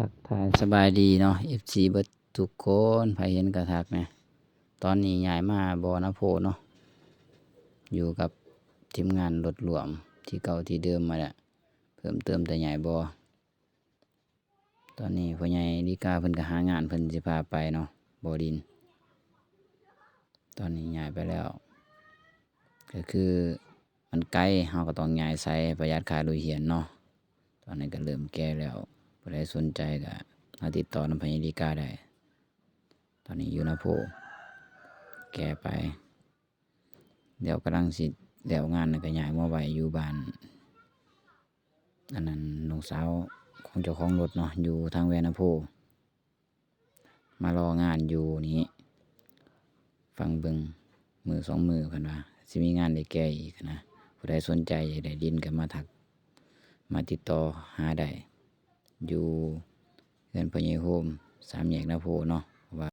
ทักทายสบายดีเนาะ FC เบิดทุกคนไผเห็นกระทักนะตอนนี้ย้ายมาบ่อน้ำโพเนาะอยู่กับทีมงานรถรวมที่เก่าที่เดิมมาแหละเพิ่มเติมแต่ย้ายบ่อตอนนี้พ่อใหญ่ดีกาเพิ่นก็หางานเพิ่นสิพาไปเนาะบ่อดินตอนนี้ย้ายไปแล้วก็คือมันไกลเฮาก็ต้องย้ายไสประหยัดค่าโดยเหียนเนาะตอนนี้ก็เริ่มแก่แล้วผู้ใดสนใจก็มาติดต่อนำพ่อใหญ่ดีกาได้ตอนนี้อยู่นาโพแก่ไปเดี๋ยวกำลังสิเดี๋ยวงานก็ย้ายมาไว้อยู่บ้านอันนั้นน้องสาวของเจ้าของรถเนาะอยู่ทางแวนาโพมารองานอยู่นี้ฟังเบิงมือ2 มือเพิ่นว่าสิมีงานได้แก่อีกนะผู้ใดสนใจอยากได้ดินก็มาทักมาติดต่อหาได้อยู่เรือนพ่อใหญ่โฮม3 แยกนาโพเนาะว่า